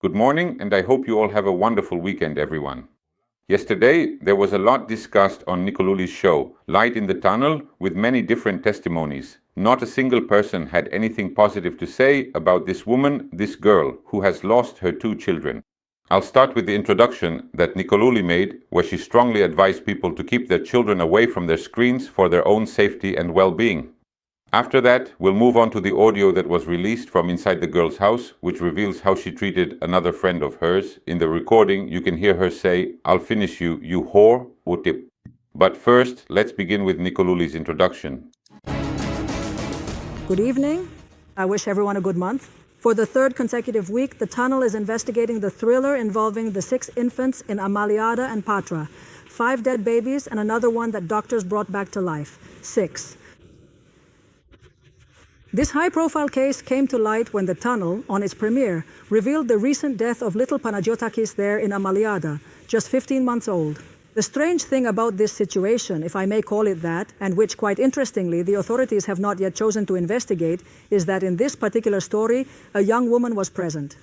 Good morning, and I hope you all have a wonderful weekend, everyone. Yesterday, there was a lot discussed on Nicoluli's show, Light in the Tunnel, with many different testimonies. Not a single person had anything positive to say about this woman, this girl, who has lost her two children. I'll start with the introduction that Nicoluli made, where she strongly advised people to keep their children away from their screens for their own safety and well-being. After that, we'll move on to the audio that was released from inside the girl's house, which reveals how she treated another friend of hers. In the recording, you can hear her say, "I'll finish you, you whore," utip. But first, let's begin with Nicoluli's introduction. Good evening. I wish everyone a good month. For the third consecutive week, the Tunnel is investigating the thriller involving the 6 infants in Amaliada and Patra, 5 dead babies and another one that doctors brought back to life. 6. This high-profile case came to light when the Tunnel, on its premiere, revealed the recent death of little Panagiotakis there in Amaliada, just 15 months old. The strange thing about this situation, if I may call it that, and which quite interestingly the authorities have not yet chosen to investigate, is that in this particular story, a young woman was present.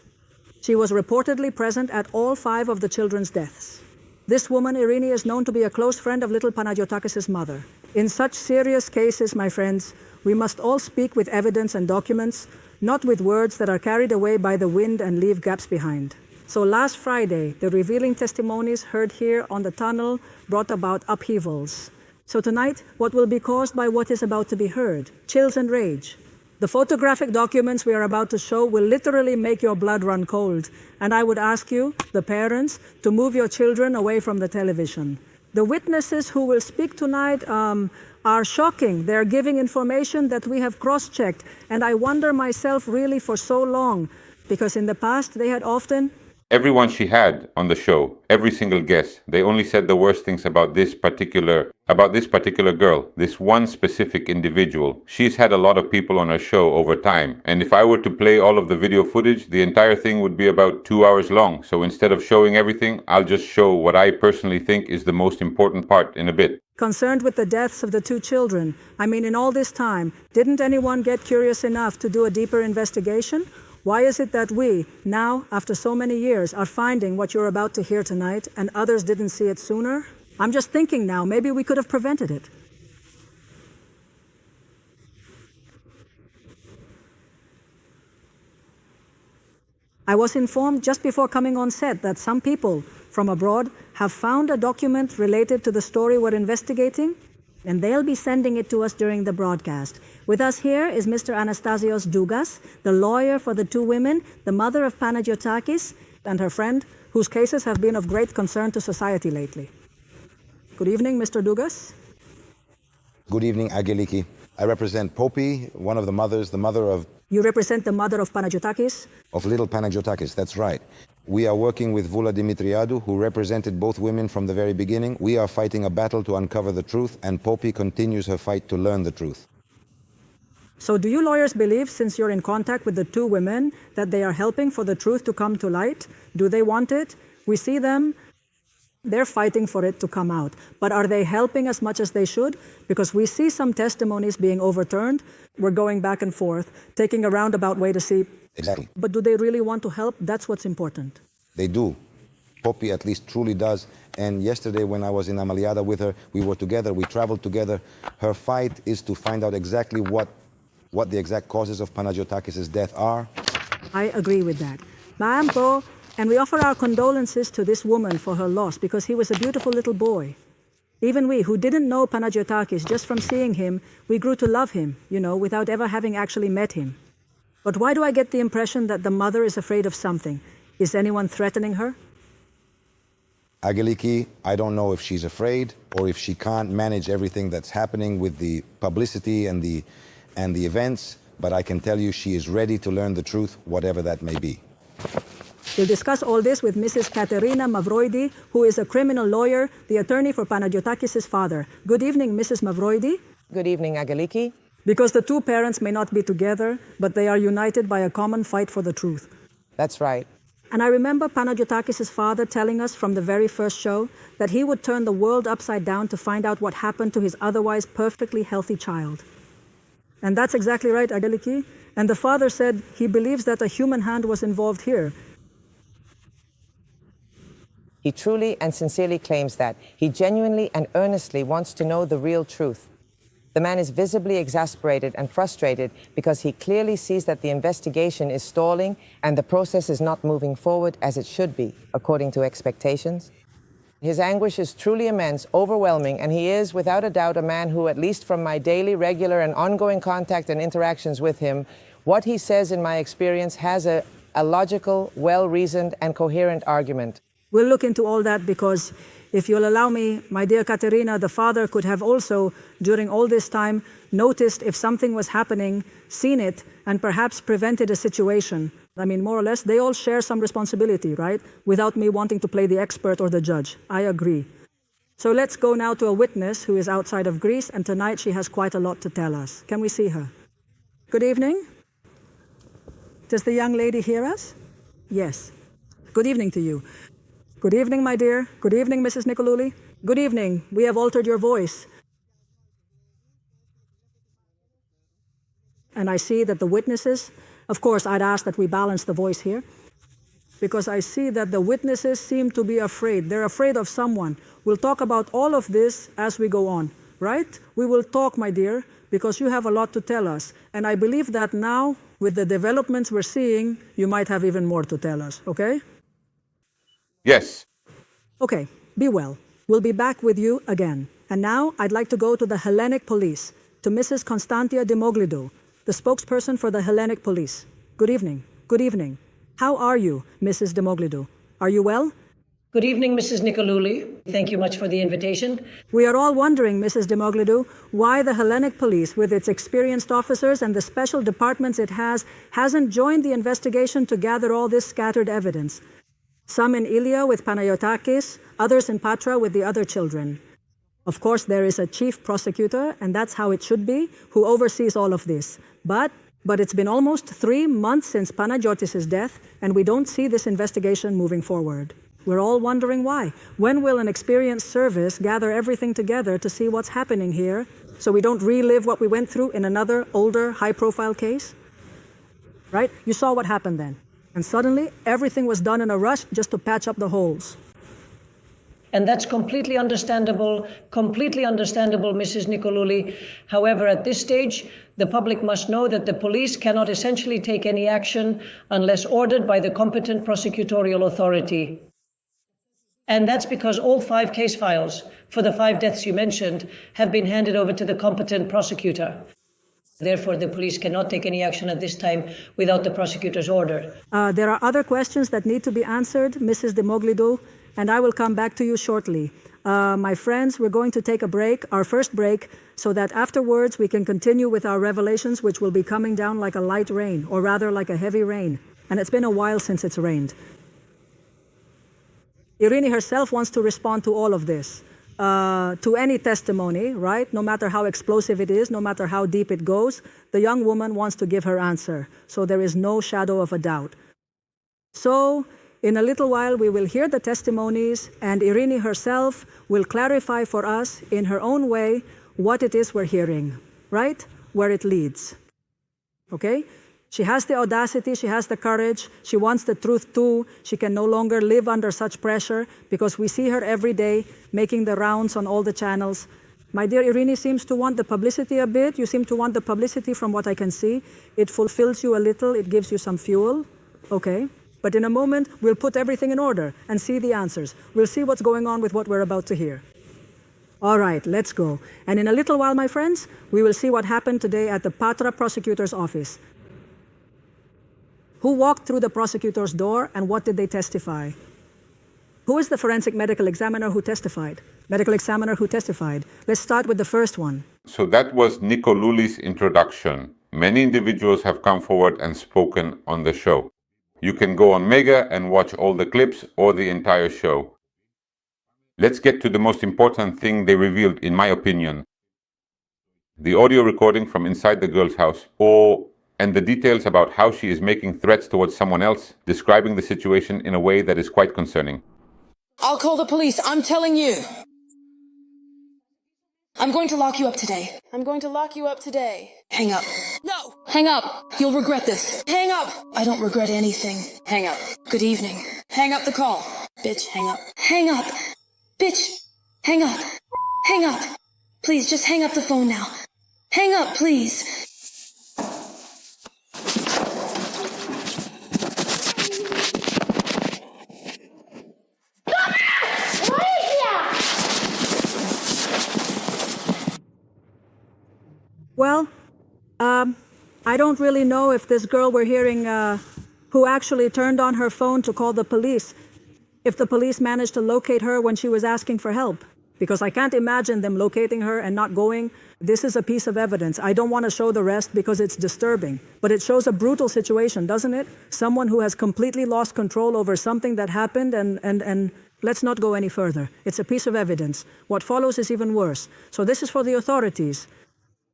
She was reportedly present at all 5 of the children's deaths. This woman, Irini, is known to be a close friend of little Panagiotakis' mother. In such serious cases, my friends, we must all speak with evidence and documents, not with words that are carried away by the wind and leave gaps behind. So last Friday, the revealing testimonies heard here on the Tunnel brought about upheavals. So tonight, what will be caused by what is about to be heard? Chills and rage. The photographic documents we are about to show will literally make your blood run cold. And I would ask you, the parents, to move your children away from the television. The witnesses who will speak tonight are shocking. They're giving information that we have cross-checked. And I wonder myself really for so long, because in the past they had often... Everyone she had on the show, every single guest, they only said the worst things about this particular girl, this one specific individual. She's had a lot of people on her show over time, and if I were to play all of the video footage, the entire thing would be about 2 hours long. So instead of showing everything, I'll just show what I personally think is the most important part in a bit. Concerned with the deaths of the 2 children. I mean, in all this time, didn't anyone get curious enough to do a deeper investigation? Why is it that we, now, after so many years, are finding what you're about to hear tonight and others didn't see it sooner? I'm just thinking now, maybe we could have prevented it. I was informed just before coming on set that some people from abroad have found a document related to the story we're investigating, and they'll be sending it to us during the broadcast. With us here is Mr. Anastasios Dougas, the lawyer for the 2 women, the mother of Panagiotakis, and her friend, whose cases have been of great concern to society lately. Good evening, Mr. Dougas. Good evening, Angeliki. I represent Poppy, one of the mothers, the mother of... You represent the mother of Panagiotakis? Of little Panagiotakis, that's right. We are working with Vula Dimitriadou, who represented both women from the very beginning. We are fighting a battle to uncover the truth, and Poppy continues her fight to learn the truth. So do you lawyers believe, since you're in contact with the 2 women, that they are helping for the truth to come to light? Do they want it? We see them. They're fighting for it to come out. But are they helping as much as they should? Because we see some testimonies being overturned. We're going back and forth, taking a roundabout way to see. Exactly. But do they really want to help? That's what's important. They do. Poppy at least truly does. And yesterday when I was in Amaliada with her, we were together, we traveled together. Her fight is to find out exactly what the exact causes of Panagiotakis' death are. I agree with that. Ma'am po, and we offer our condolences to this woman for her loss, because he was a beautiful little boy. Even we, who didn't know Panagiotakis, just from seeing him, we grew to love him, without ever having actually met him. But why do I get the impression that the mother is afraid of something? Is anyone threatening her? Angeliki, I don't know if she's afraid or if she can't manage everything that's happening with the publicity and the events, but I can tell you she is ready to learn the truth, whatever that may be. We'll discuss all this with Mrs. Katerina Mavroidi, who is a criminal lawyer, the attorney for Panagiotakis' father. Good evening, Mrs. Mavroidi. Good evening, Angeliki. Because the 2 parents may not be together, but they are united by a common fight for the truth. That's right. And I remember Panagiotakis' father telling us from the very first show that he would turn the world upside down to find out what happened to his otherwise perfectly healthy child. And that's exactly right, Angeliki. And the father said he believes that a human hand was involved here. He truly and sincerely claims that. He genuinely and earnestly wants to know the real truth. The man is visibly exasperated and frustrated because he clearly sees that the investigation is stalling and the process is not moving forward as it should be, according to expectations. His anguish is truly immense, overwhelming, and he is, without a doubt, a man who, at least from my daily, regular, and ongoing contact and interactions with him, what he says in my experience has a logical, well-reasoned, and coherent argument. We'll look into all that because, if you'll allow me, my dear Katerina, the father could have also, during all this time, noticed if something was happening, seen it, and perhaps prevented a situation. I mean, more or less, they all share some responsibility, right? Without me wanting to play the expert or the judge. I agree. So let's go now to a witness who is outside of Greece, and tonight she has quite a lot to tell us. Can we see her? Good evening. Does the young lady hear us? Yes. Good evening to you. Good evening, my dear. Good evening, Mrs. Nicolouli. Good evening. We have altered your voice. And I see that the witnesses, of course, I'd ask that we balance the voice here, because I see that the witnesses seem to be afraid. They're afraid of someone. We'll talk about all of this as we go on, right? We will talk, my dear, because you have a lot to tell us. And I believe that now, with the developments we're seeing, you might have even more to tell us, okay? Yes. Okay, be well. We'll be back with you again. And now I'd like to go to the Hellenic Police, to Mrs. Constantia Demoglidou, the spokesperson for the Hellenic Police. Good evening. Good evening. How are you, Mrs. Demoglidou? Are you well? Good evening, Mrs. Nicolouli. Thank you much for the invitation. We are all wondering, Mrs. Demoglidou, why the Hellenic Police, with its experienced officers and the special departments it has, hasn't joined the investigation to gather all this scattered evidence. Some in Ilia with Panayotakis, others in Patra with the other children. Of course, there is a chief prosecutor, and that's how it should be, who oversees all of this. But it's been almost 3 months since Panagiotis' death, and we don't see this investigation moving forward. We're all wondering why. When will an experienced service gather everything together to see what's happening here, so we don't relive what we went through in another, older, high-profile case? Right? You saw what happened then. And suddenly, everything was done in a rush just to patch up the holes. And that's completely understandable, Mrs. Nicolouli. However, at this stage, the public must know that the police cannot essentially take any action unless ordered by the competent prosecutorial authority. And that's because all 5 case files for the 5 deaths you mentioned have been handed over to the competent prosecutor. Therefore, the police cannot take any action at this time without the prosecutor's order. There are other questions that need to be answered, Mrs. Demoglidou, and I will come back to you shortly. My friends, we're going to take a break, our first break, so that afterwards we can continue with our revelations, which will be coming down like a light rain, or rather like a heavy rain. And it's been a while since it's rained. Irini herself wants to respond to all of this, to any testimony, right? No matter how explosive it is, no matter how deep it goes, the young woman wants to give her answer. So there is no shadow of a doubt. So, in a little while, we will hear the testimonies, and Irini herself will clarify for us in her own way what it is we're hearing, right? Where it leads. Okay? She has the audacity, she has the courage, she wants the truth too. She can no longer live under such pressure because we see her every day making the rounds on all the channels. My dear Irini seems to want the publicity a bit. You seem to want the publicity from what I can see. It fulfills you a little, it gives you some fuel. Okay? But in a moment, we'll put everything in order and see the answers. We'll see what's going on with what we're about to hear. All right, let's go. And in a little while, my friends, we will see what happened today at the Patra prosecutor's office. Who walked through the prosecutor's door and what did they testify? Who is the forensic medical examiner who testified? Medical examiner who testified. Let's start with the first one. So that was Nicolouli's introduction. Many individuals have come forward and spoken on the show. You can go on Mega and watch all the clips or the entire show. Let's get to the most important thing they revealed, in my opinion. The audio recording from inside the girl's house, and the details about how she is making threats towards someone else, describing the situation in a way that is quite concerning. I'll call the police, I'm telling you. I'm going to lock you up today. I'm going to lock you up today. Hang up. No! Hang up. You'll regret this. Hang up. I don't regret anything. Hang up. Good evening. Hang up the call. Bitch, hang up. Hang up. Bitch, hang up. Hang up. Please, just hang up the phone now. Hang up, please. Well, I don't really know if this girl we're hearing who actually turned on her phone to call the police, if the police managed to locate her when she was asking for help. Because I can't imagine them locating her and not going. This is a piece of evidence. I don't want to show the rest because it's disturbing. But it shows a brutal situation, doesn't it? Someone who has completely lost control over something that happened and let's not go any further. It's a piece of evidence. What follows is even worse. So this is for the authorities.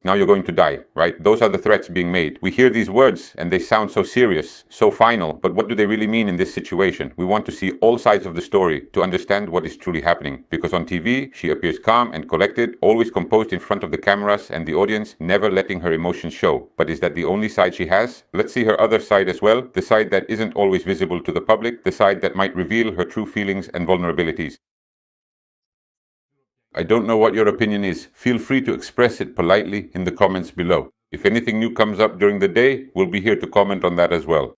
Now you're going to die, right? Those are the threats being made. We hear these words and they sound so serious, so final, but what do they really mean in this situation? We want to see all sides of the story to understand what is truly happening. Because on TV, she appears calm and collected, always composed in front of the cameras and the audience, never letting her emotions show. But is that the only side she has? Let's see her other side as well, the side that isn't always visible to the public, the side that might reveal her true feelings and vulnerabilities. I don't know what your opinion is. Feel free to express it politely in the comments below. If anything new comes up during the day, we'll be here to comment on that as well.